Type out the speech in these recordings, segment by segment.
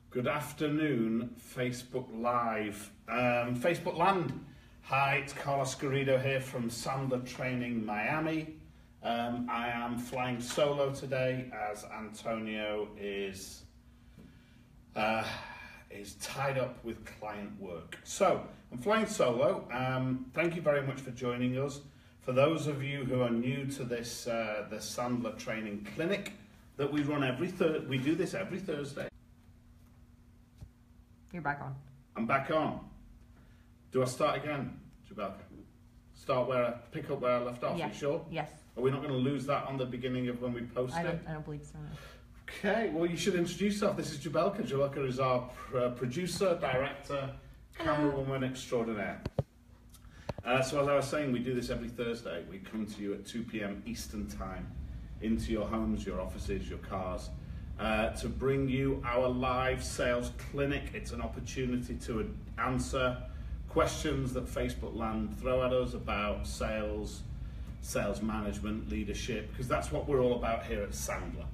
Good afternoon, Facebook Live, Facebook Land. Hi, it's Carlos Garrido here from Sandler Training Miami. I am flying solo today as Antonio is tied up with client work. So I'm flying solo. Thank you very much for joining us. For those of you who are new to this, the Sandler Training Clinic that we run we do this every Thursday. You're back on. I'm back on. Do I start again, Jabelka? Pick up where I left off, Yeah. You sure? Yes. Are we not going to lose that on the beginning of when we post I it? don't believe so. Okay, well you should introduce yourself. This is Jabelka. Jabelka is our producer, director, camerawoman extraordinaire. So as I was saying, we do this every Thursday. We come to you at 2 p.m. Eastern Time into your homes, your offices, your cars, to bring you our live sales clinic. It's an opportunity to answer questions that Facebook Land throw at us about sales, sales management, leadership, because that's what we're all about here at Sandler.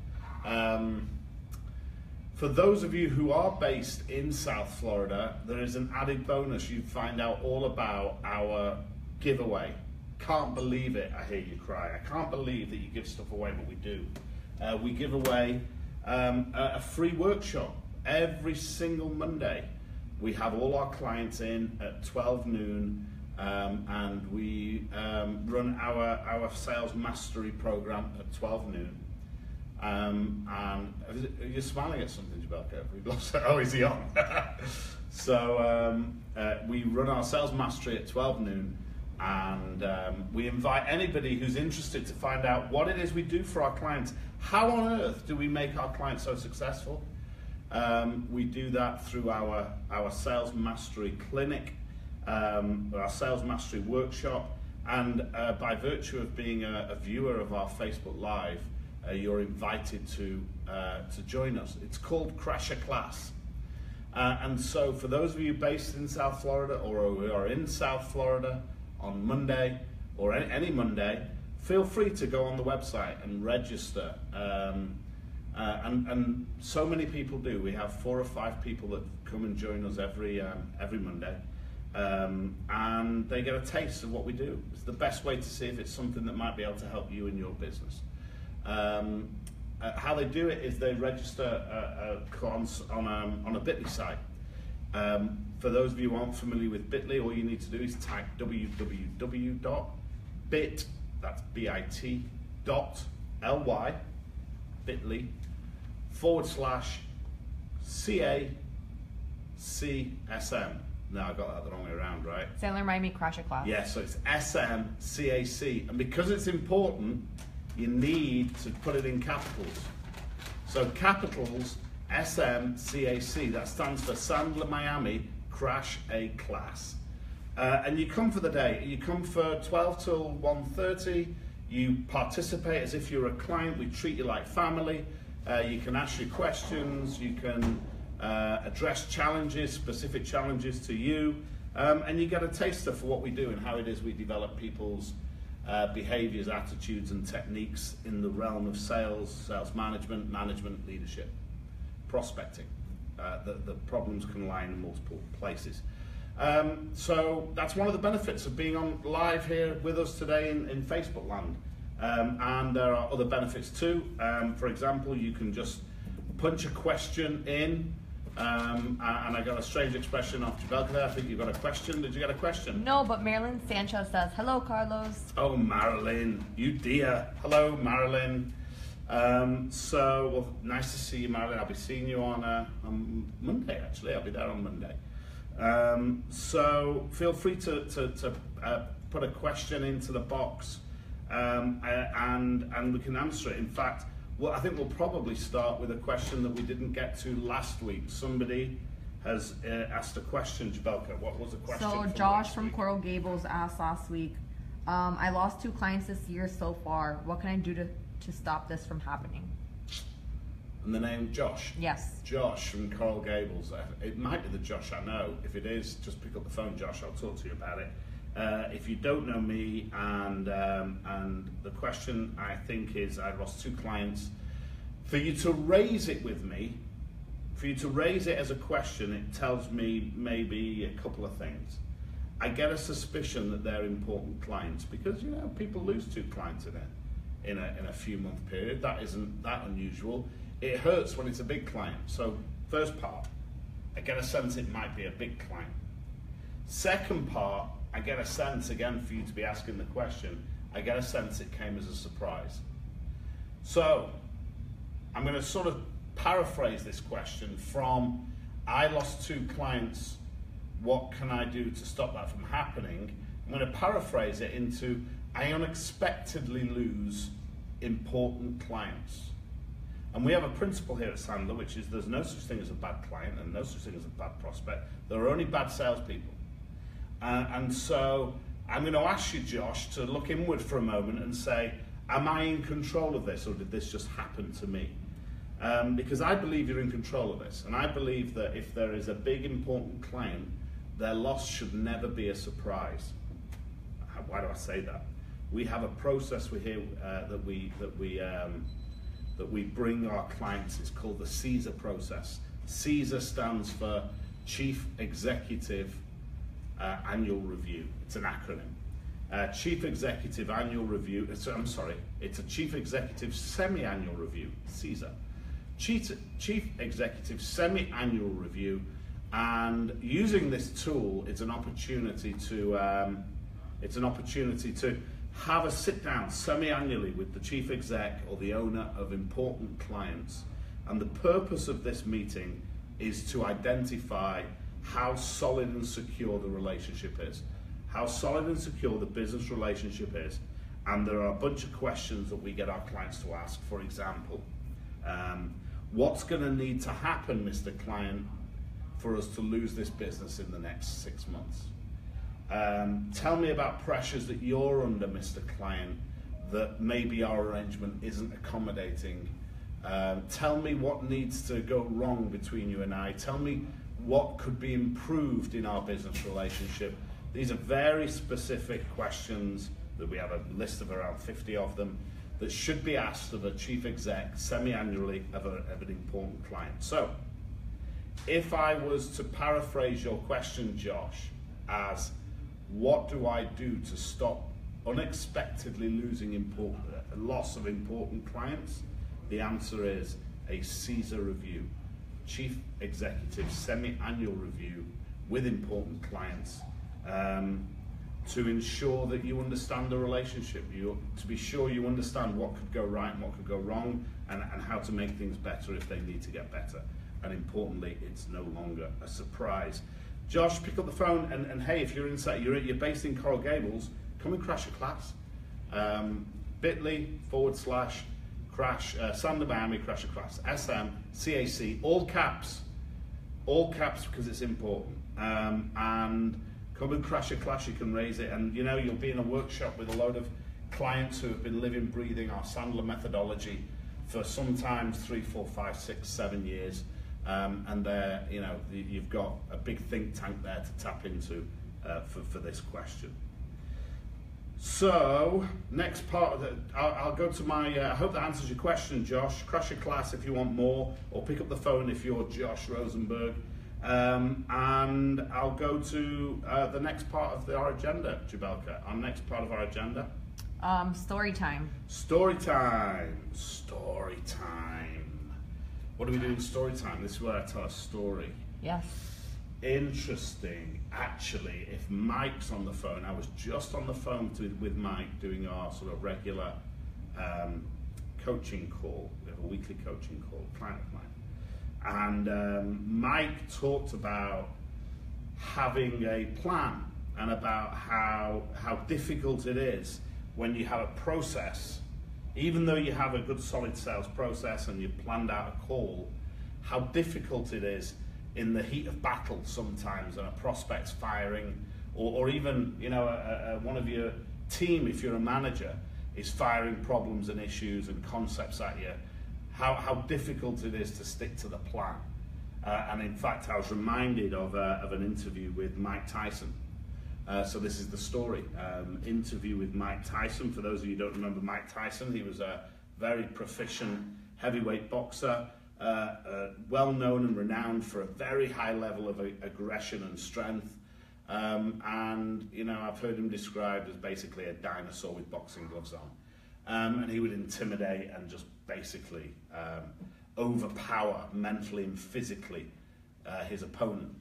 For those of you who are based in South Florida, there is an added bonus. You find out all about our giveaway. Can't believe it, I hear you cry. I can't believe that you give stuff away, but we do. We give away a free workshop every single Monday. We have all our clients in at 12 noon and we run our sales mastery program at 12 noon. And you're smiling at something, Jabelka. We've lost it. Oh, is he on? So we run our sales mastery at 12 noon. And we invite anybody who's interested to find out what it is we do for our clients. How on earth do we make our clients so successful? We do that through our sales mastery clinic, our sales mastery workshop, and by virtue of being a viewer of our Facebook Live, you're invited to join us. It's called Crash a Class. And so for those of you based in South Florida or who are in South Florida, on Monday or any Monday, feel free to go on the website and register. And so many people do. We have 4 or 5 people that come and join us every Monday, and they get a taste of what we do. It's the best way to see if it's something that might be able to help you in your business. How they do it is they register on a Bitly site. For those of you who aren't familiar with Bitly, all you need to do is type www.bit, that's bit.ly, bit.ly, /CACSM. Now I got that the wrong way around, right? Sandler Miami Crash a Class. Yeah, so it's SMCAC. And because it's important, you need to put it in capitals. So capitals, SMCAC, that stands for Sandler Miami Crash a Class. And you come for the day. You come for 12 till 1:30. You participate as if you're a client. We treat you like family. You can ask your questions. You can address challenges, specific challenges to you. And you get a taster for what we do and how it is we develop people's behaviors, attitudes, and techniques in the realm of sales, sales management, leadership, prospecting. The problems can lie in multiple places. So that's one of the benefits of being on live here with us today in Facebook Land. And there are other benefits too. For example, you can just punch a question in. And I got a strange expression off Jabelka there. I think you got a question. Did you get a question? No, but Marilyn Sanchez says, "Hello, Carlos." Oh, Marilyn, you dear. Hello, Marilyn. Well, nice to see you, Marilyn. I'll be seeing you on Monday, actually. I'll be there on Monday. So feel free to put a question into the box and we can answer it. In fact, I think we'll probably start with a question that we didn't get to last week. Somebody has asked a question, Jabelka. What was the question? So Josh from Coral Gables asked last week, I lost 2 clients this year so far. What can I do to stop this from happening? And the name Josh? Yes. Josh from Coral Gables. It might be the Josh I know. If it is, just pick up the phone, Josh. I'll talk to you about it. If you don't know me, and the question I think is, I lost 2 clients. For you to raise it with me, For you to raise it as a question, it tells me maybe a couple of things. I get a suspicion that they're important clients because, you know, people lose 2 clients in a few month period. That isn't that unusual. It hurts when it's a big client. So first part, I get a sense it might be a big client. Second part, I get a sense, again, for you to be asking the question, I get a sense it came as a surprise. So I'm going to sort of paraphrase this question from, I lost 2 clients, what can I do to stop that from happening? I'm going to paraphrase it into, I unexpectedly lose important clients. And we have a principle here at Sandler, which is there's no such thing as a bad client and no such thing as a bad prospect. There are only bad salespeople. And so I'm going to ask you, Josh, to look inward for a moment and say, am I in control of this, or did this just happen to me? Because I believe you're in control of this. And I believe that if there is a big, important client, their loss should never be a surprise. Why do I say that? We have a process that we bring our clients. It's called the CESAR process. CESAR stands for Chief Executive Annual Review. It's an acronym. Chief Executive Annual Review. It's a Chief Executive Semi-Annual Review. CESAR. Chief Executive Semi-Annual Review. And using this tool, it's an opportunity to have a sit down semi-annually with the chief exec or the owner of important clients. And the purpose of this meeting is to identify how solid and secure the relationship is, how solid and secure the business relationship is. And there are a bunch of questions that we get our clients to ask. For example, what's going to need to happen, Mr. Client, for us to lose this business in the next 6 months? Tell me about pressures that you're under, Mr. Client, that maybe our arrangement isn't accommodating. Tell me what needs to go wrong between you and I. Tell me what could be improved in our business relationship. These are very specific questions that we have a list of around 50 of them that should be asked of a chief exec semi-annually of an important client. So, if I was to paraphrase your question, Josh, as what do I do to stop unexpectedly losing loss of important clients? The answer is a CESAR review, Chief Executive Semi-Annual Review with important clients, to ensure that you understand the relationship, to be sure you understand what could go right and what could go wrong, and how to make things better if they need to get better. And importantly, it's no longer a surprise. Josh, pick up the phone and hey, if you're you're based in Coral Gables, come and crash a class. bit.ly/crash, Sandler Miami, crash a class, SMCAC, all caps because it's important. And come and crash a class, you can raise it, and you know, you'll be in a workshop with a load of clients who have been living, breathing our Sandler methodology for sometimes 3, 4, 5, 6, 7 years. And you've got a big think tank there to tap into for this question. So, next part of I'll go to my, I hope that answers your question, Josh. Crash your class if you want more, or pick up the phone if you're Josh Rosenberg. And I'll go to the next part of our agenda, Jabelka. Our next part of our agenda. Story time. Story time. Story time. What do we do in story time? This is where I tell a story. Yes. Interesting. Actually, if Mike's on the phone, I was just on the phone with Mike doing our sort of regular coaching call. We have a weekly coaching call, client of mine. And Mike talked about having a plan and about how difficult it is when you have a process. Even though you have a good solid sales process and you've planned out a call, how difficult it is in the heat of battle sometimes, and a prospect's firing, or even one of your team, if you're a manager, is firing problems and issues and concepts at you, how difficult it is to stick to the plan. And in fact, I was reminded of an interview with Mike Tyson. So this is the story. Interview with Mike Tyson. For those of you who don't remember Mike Tyson, he was a very proficient heavyweight boxer. well known and renowned for a very high level of aggression and strength. And, you know, I've heard him described as basically a dinosaur with boxing gloves on. And he would intimidate and just basically overpower mentally and physically his opponent.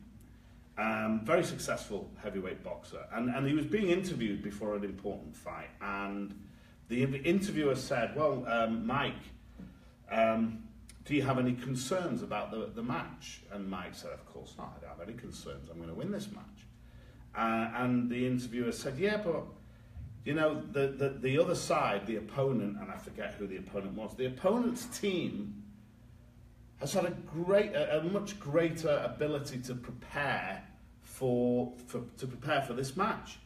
Very successful heavyweight boxer. And he was being interviewed before an important fight. And the interviewer said, well, Mike, do you have any concerns about the match? And Mike said, of course not, I don't have any concerns. I'm going to win this match. And the interviewer said, yeah, but, you know, the other side, the opponent, and I forget who the opponent was, the opponent's team has had a much greater ability to prepare for this match.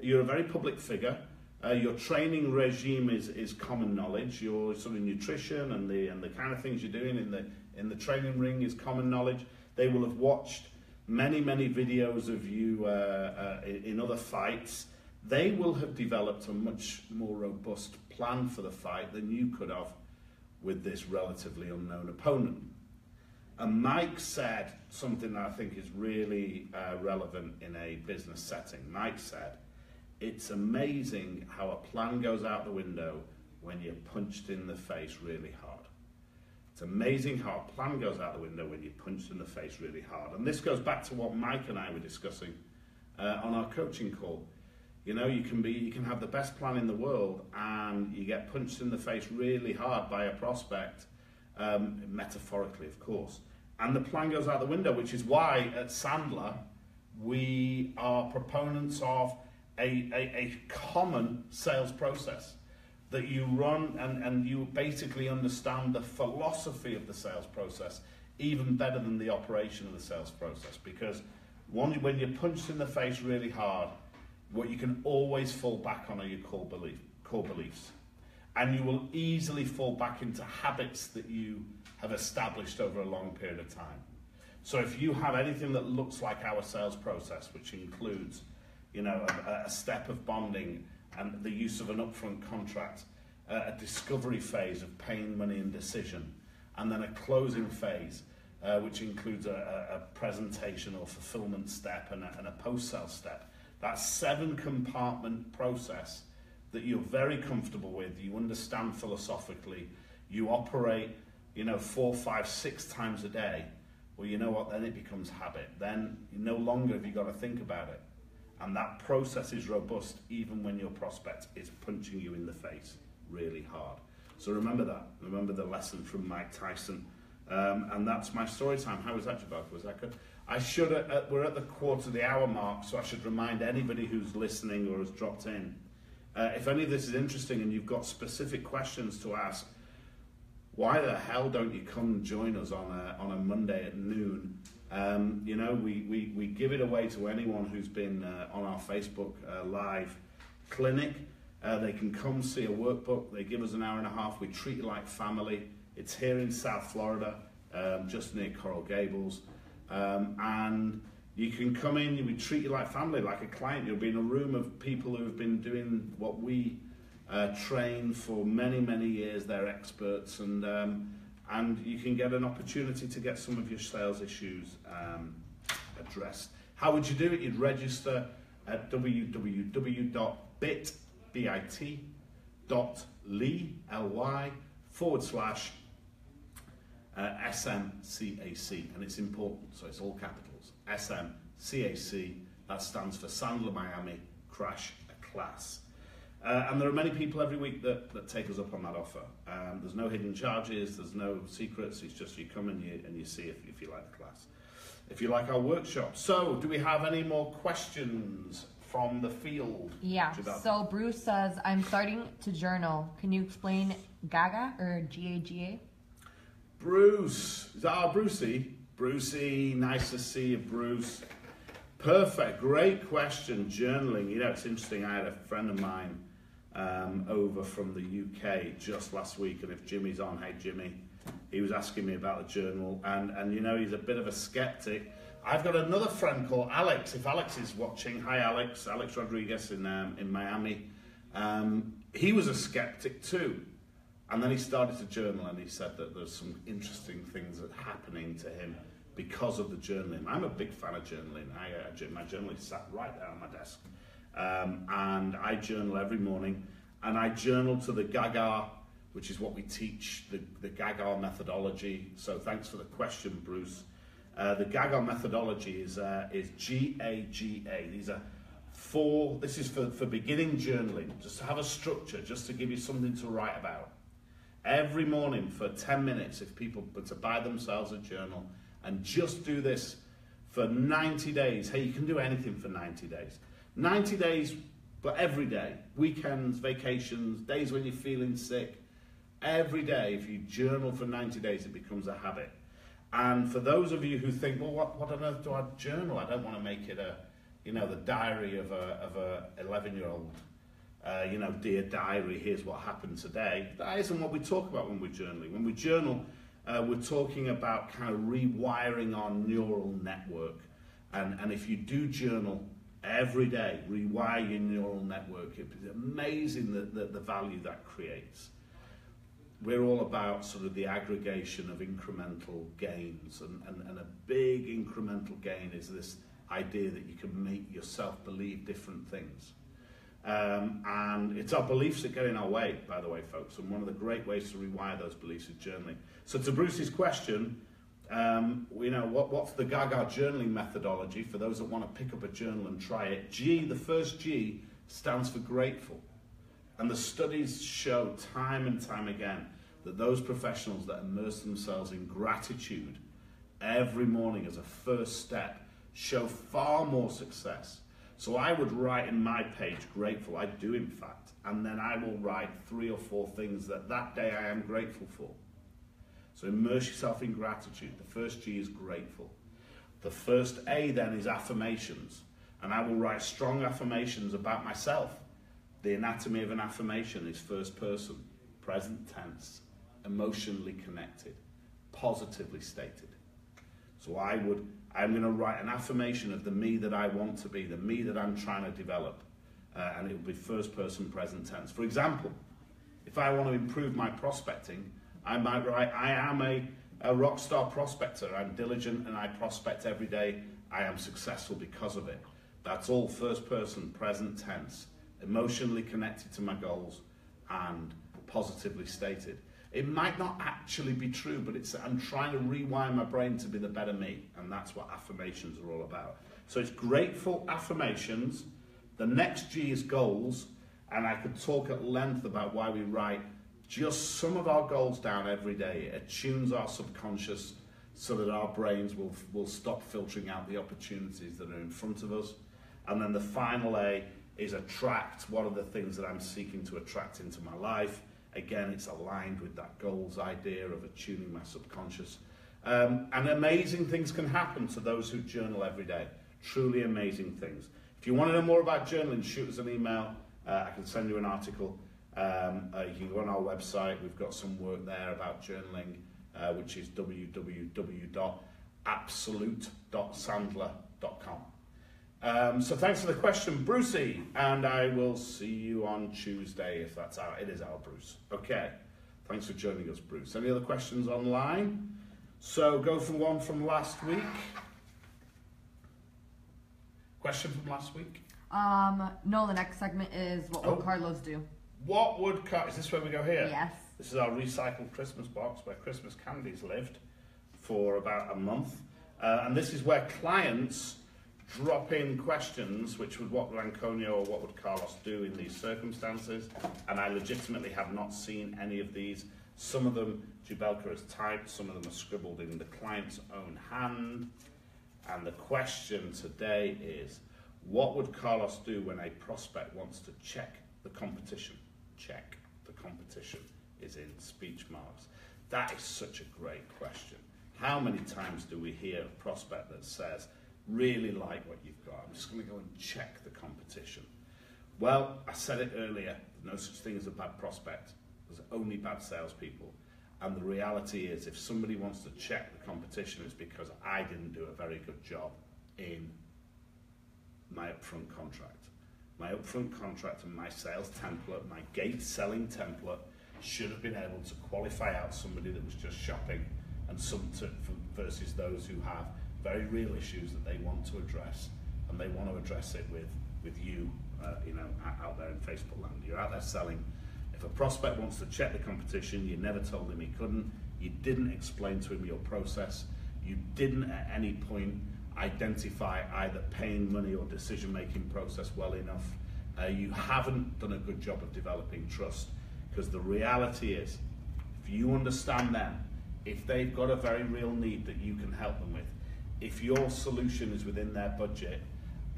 You're a very public figure. Your training regime is common knowledge. Your sort of nutrition and the kind of things you're doing in the training ring is common knowledge. They will have watched many videos of you in other fights. They will have developed a much more robust plan for the fight than you could have with this relatively unknown opponent. And Mike said something that I think is really relevant in a business setting. Mike said, it's amazing how a plan goes out the window when you're punched in the face really hard. It's amazing how a plan goes out the window when you're punched in the face really hard. And this goes back to what Mike and I were discussing on our coaching call. You know, you can have the best plan in the world and you get punched in the face really hard by a prospect, metaphorically, of course. And the plan goes out the window, which is why at Sandler, we are proponents of a common sales process that you run and you basically understand the philosophy of the sales process even better than the operation of the sales process. Because when you're punched in the face really hard, what you can always fall back on are your core beliefs. And you will easily fall back into habits that you have established over a long period of time. So if you have anything that looks like our sales process, which includes, you know, a step of bonding and the use of an upfront contract, a discovery phase of paying money and decision, and then a closing phase, which includes a presentation or fulfillment step and a post-sale step. That 7-compartment process that you're very comfortable with, you understand philosophically, you operate, you know, 4, 5, 6 times a day. Well, you know what, then it becomes habit. Then no longer have you got to think about it. And that process is robust even when your prospect is punching you in the face really hard. So remember that. Remember the lesson from Mike Tyson. And that's my story time. How was that, Jabal? Was that good? We're at the quarter of the hour mark, so I should remind anybody who's listening or has dropped in, if any of this is interesting and you've got specific questions to ask, why the hell don't you come and join us on a Monday at noon? You know, we give it away to anyone who's been on our Facebook live clinic. They can come see a workbook. They give us an hour and a half. We treat you like family. It's here in South Florida, just near Coral Gables. And you can come in, we treat you like family, like a client. You'll be in a room of people who have been doing what we train for many years. They're experts, and you can get an opportunity to get some of your sales issues addressed. How would you do it? You'd register at www.bit.ly/SMCAC, and it's important, so it's all capitals. SMCAC, that stands for Sandler Miami Crash a Class. And there are many people every week that take us up on that offer. There's no hidden charges, there's no secrets, it's just you come and you see if you like the class, if you like our workshop. So, do we have any more questions from the field? Yeah, so Bruce says, I'm starting to journal. Can you explain GAGA or GAGA? Bruce, is that our Brucey? Brucey, nice to see you, Bruce. Perfect, great question, journaling. You know, it's interesting, I had a friend of mine over from the UK just last week, and if Jimmy's on, hey Jimmy, he was asking me about the journal, and you know, he's a bit of a skeptic. I've got another friend called Alex. If Alex is watching, hi Alex Rodriguez in Miami. He was a skeptic too. And then he started to journal, and he said that there's some interesting things that are happening to him because of the journaling. I'm a big fan of journaling. My journal is sat right there on my desk. And I journal every morning, and I journal to the Gaga, which is what we teach, the Gaga methodology. So thanks for the question, Bruce. The Gaga methodology is G-A-G-A. These are this is for beginning journaling, just to have a structure, just to give you something to write about. Every morning for 10 minutes, if people were to buy themselves a journal and just do this for 90 days. Hey, you can do anything for 90 days. 90 days, but every day. Weekends, vacations, days when you're feeling sick. Every day, if you journal for 90 days, it becomes a habit. And for those of you who think, well, what on earth do I journal? I don't want to make it the diary of a 11-year-old. Dear diary, here's what happened today. That isn't what we talk about when we're journaling. When we journal, we're talking about kind of rewiring our neural network. And if you do journal every day, rewire your neural network, it's amazing the value that creates. We're all about sort of the aggregation of incremental gains, and a big incremental gain is this idea that you can make yourself believe different things. And it's our beliefs that get in our way, by the way, folks, and one of the great ways to rewire those beliefs is journaling. So to Bruce's question, what's the Gaga journaling methodology for those that want to pick up a journal and try it? The first G stands for grateful. And the studies show time and time again that those professionals that immerse themselves in gratitude every morning as a first step show far more success. So I would write in my page, grateful, I do in fact, and then I will write 3 or 4 things that day I am grateful for. So immerse yourself in gratitude. The first G is grateful. The first A then is affirmations, and I will write strong affirmations about myself. The anatomy of an affirmation is first person, present tense, emotionally connected, positively stated. So I'm going to write an affirmation of the me that I want to be, the me that I'm trying to develop, and it will be first person, present tense. For example, if I want to improve my prospecting, I might write, I am a rock star prospector. I'm diligent and I prospect every day. I am successful because of it. That's all first person, present tense, emotionally connected to my goals and positively stated. It might not actually be true, but I'm trying to rewire my brain to be the better me, and that's what affirmations are all about. So it's grateful affirmations. The next G is goals, and I could talk at length about why we write just some of our goals down every day. It attunes our subconscious so that our brains will stop filtering out the opportunities that are in front of us. And then the final A is attract. What are the things that I'm seeking to attract into my life? Again, it's aligned with that goals idea of attuning my subconscious. And amazing things can happen to those who journal every day. Truly amazing things. If you want to know more about journaling, shoot us an email. I can send you an article. You can go on our website. We've got some work there about journaling, which is www.absolute.sandler.com. So thanks for the question, Brucey, and I will see you on Tuesday if that's out. It is our Bruce. Okay, thanks for joining us, Bruce. Any other questions online? So go for one from last week. Question from last week? No, the next segment is what will Carlos do? What would is this where we go here? Yes. This is our recycled Christmas box where Christmas candies lived for about a month, and this is where clients drop in questions, which would what would Antonio or what would Carlos do in these circumstances, and I legitimately have not seen any of these. Some of them Jubelka has typed, some of them are scribbled in the client's own hand, and the question today is, what would Carlos do when a prospect wants to check the competition? Check the competition is in speech marks. That is such a great question. How many times do we hear a prospect that says, really like what you've got, I'm just going to go and check the competition? Well, I said it earlier, there's no such thing as a bad prospect. There's only bad salespeople. And the reality is, if somebody wants to check the competition, it's because I didn't do a very good job in my upfront contract. My upfront contract and my sales template, my gate selling template, should have been able to qualify out somebody that was just shopping versus those who have very real issues that they want to address, and they want to address it with you, out there in Facebook land. You're out there selling. If a prospect wants to check the competition, you never told him he couldn't. You didn't explain to him your process. You didn't at any point identify either paying money or decision-making process well enough. You haven't done a good job of developing trust, because the reality is, if you understand them, if they've got a very real need that you can help them with, if your solution is within their budget,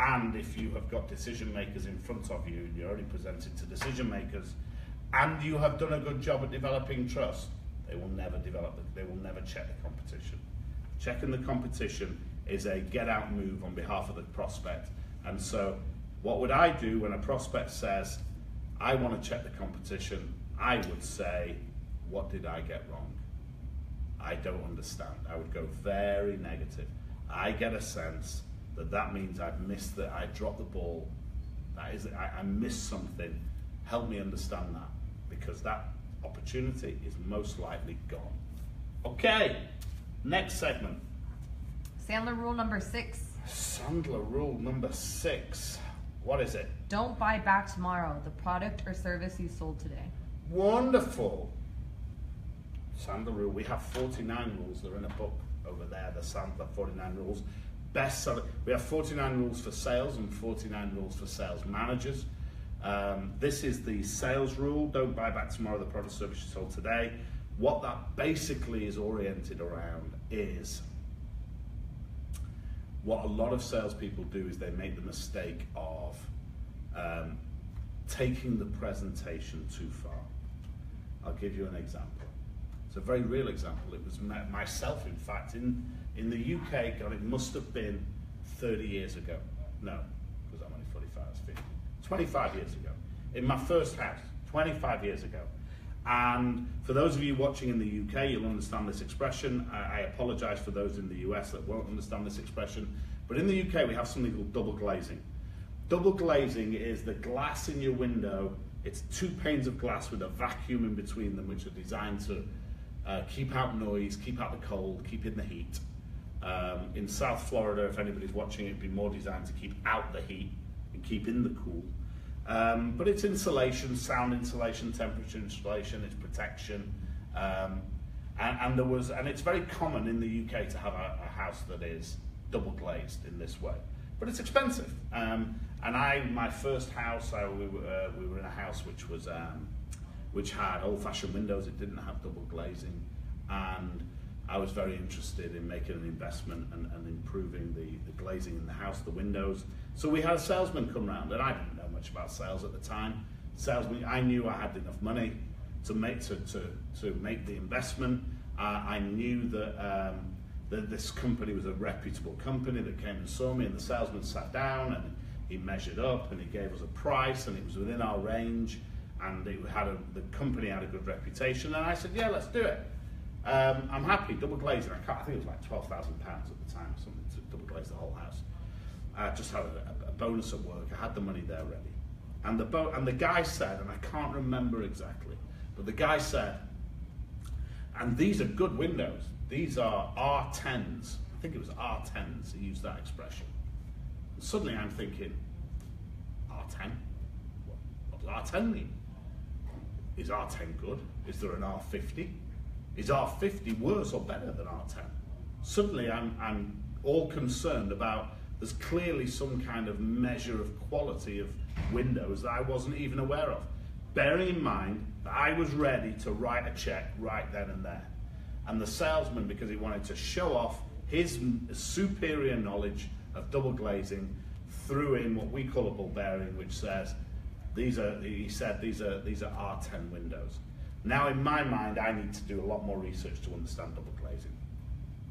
and if you have got decision makers in front of you, and you're already presented to decision makers, and you have done a good job at developing trust, they will never check the competition. Checking the competition is a get out move on behalf of the prospect. And so what would I do when a prospect says, I want to check the competition? I would say, what did I get wrong? I don't understand. I would go very negative. I get a sense that means I dropped the ball. That is, I missed something. Help me understand that, because that opportunity is most likely gone. Okay, next segment. Sandler Rule number 6. Sandler Rule number 6. What is it? Don't buy back tomorrow the product or service you sold today. Wonderful. Sandler Rule. We have 49 rules. They're in a book over there. The Sandler 49 rules. Bestseller. We have 49 rules for sales and 49 rules for sales managers. This is the sales rule. Don't buy back tomorrow the product or service you sold today. What that basically is oriented around is, what a lot of salespeople do is they make the mistake of taking the presentation too far. I'll give you an example. It's a very real example. It was myself, in fact, in the UK. God, it must have been 30 years ago. No, because I'm only 45, it's 50. 25 years ago. In my first house, 25 years ago. And for those of you watching in the UK, you'll understand this expression. I apologize for those in the US that won't understand this expression. But in the UK, we have something called double glazing. Double glazing is the glass in your window. It's 2 panes of glass with a vacuum in between them, which are designed to keep out noise, keep out the cold, keep in the heat. In South Florida, if anybody's watching, it'd be more designed to keep out the heat and keep in the cool. But it's insulation, sound insulation, temperature insulation, it's protection. And it's very common in the UK to have a house that is double glazed in this way. But it's expensive. My first house, we were in a house which had old-fashioned windows. It didn't have double glazing, and I was very interested in making an investment and improving the glazing in the house, the windows. So we had a salesman come round, and I didn't know much about sales at the time. I knew I had enough money to make the investment. I knew that this company was a reputable company that came and saw me, and the salesman sat down and he measured up and he gave us a price, and it was within our range, and the company had a good reputation, and I said, yeah, let's do it. I'm happy, double glazing. I think it was like £12,000 at the time, something to double glaze the whole house. I just had a bonus at work. I had the money there ready. And the guy said, and I can't remember exactly, but the guy said, and these are good windows. These are R10s. I think it was R10s. He used that expression. And suddenly I'm thinking, R10? What does R10 mean? Is R10 good? Is there an R50? Is R50 worse or better than R10? Suddenly I'm all concerned about, there's clearly some kind of measure of quality of windows that I wasn't even aware of. Bearing in mind that I was ready to write a check right then and there. And the salesman, because he wanted to show off his superior knowledge of double glazing, threw in what we call a ball bearing, which says, these are R10 windows. Now in my mind, I need to do a lot more research to understand double glazing.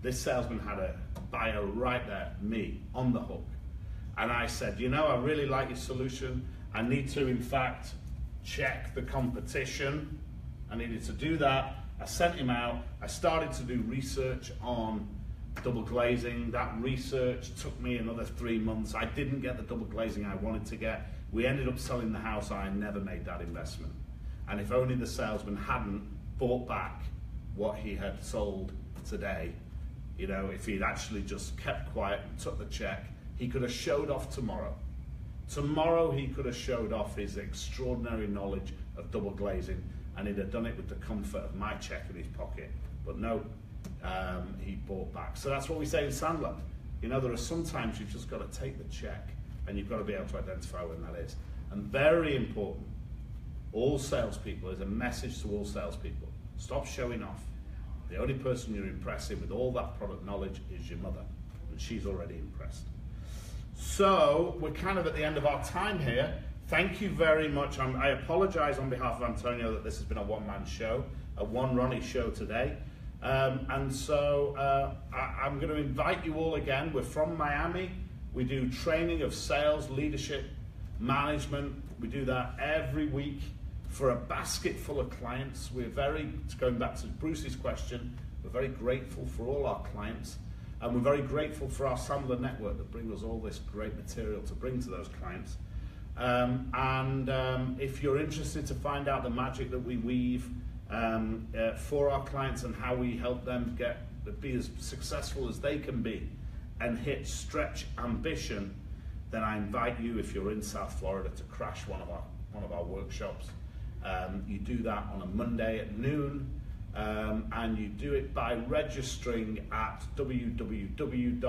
This salesman had a buyer right there, me, on the hook. And I said, I really like your solution. I need to, in fact, check the competition. I needed to do that. I sent him out. I started to do research on double glazing. That research took me another 3 months. I didn't get the double glazing I wanted to get. We ended up selling the house. I never made that investment. And if only the salesman hadn't bought back what he had sold today, you know, if he'd actually just kept quiet and took the check, he could have showed off tomorrow. Tomorrow he could have showed off his extraordinary knowledge of double glazing, and he'd have done it with the comfort of my check in his pocket. But no, he bought back. So that's what we say in Sandler. You know, there are sometimes you've just got to take the check, and you've got to be able to identify when that is. And very important, all salespeople, is a message to all salespeople: stop showing off. The only person you're impressing with all that product knowledge is your mother, and she's already impressed. So we're kind of at the end of our time here. Thank you very much. I apologize on behalf of Antonio that this has been a one-man show, a one-Ronnie show today. And so I'm going to invite you all again. We're from Miami. We do training of sales, leadership, management. We do that every week for a basket full of clients. We're very, going back to Bruce's question, we're very grateful for all our clients. And we're very grateful for our Sandler network that brings us all this great material to bring to those clients. If you're interested to find out the magic that we weave for our clients and how we help them be as successful as they can be and hit stretch ambition, then I invite you, if you're in South Florida, to crash one of our workshops. You do that on a Monday at noon, and you do it by registering at www.bit.ly/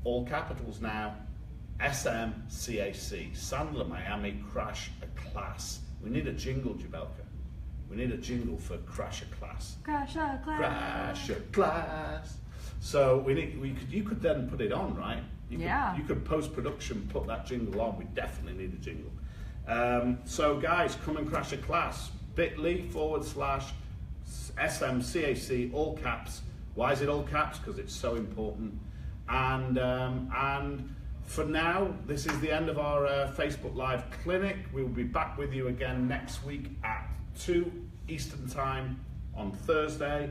all capitals now, SMCAC, Sandler Miami Crash a Class. We need a jingle, Jabelka. We need a jingle for Crash a Class. Crash a class. Crash a Class. So you could then put it on, right? You could post-production put that jingle on. We definitely need a jingle. So guys, come and crash a class. bit.ly/SMCAC, all caps. Why is it all caps? Because it's so important. And for now, this is the end of our Facebook Live clinic. We will be back with you again next week at 2 Eastern Time on Thursday.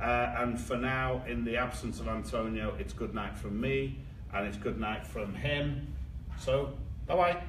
And for now, in the absence of Antonio, it's good night from me, and it's good night from him. So, bye-bye.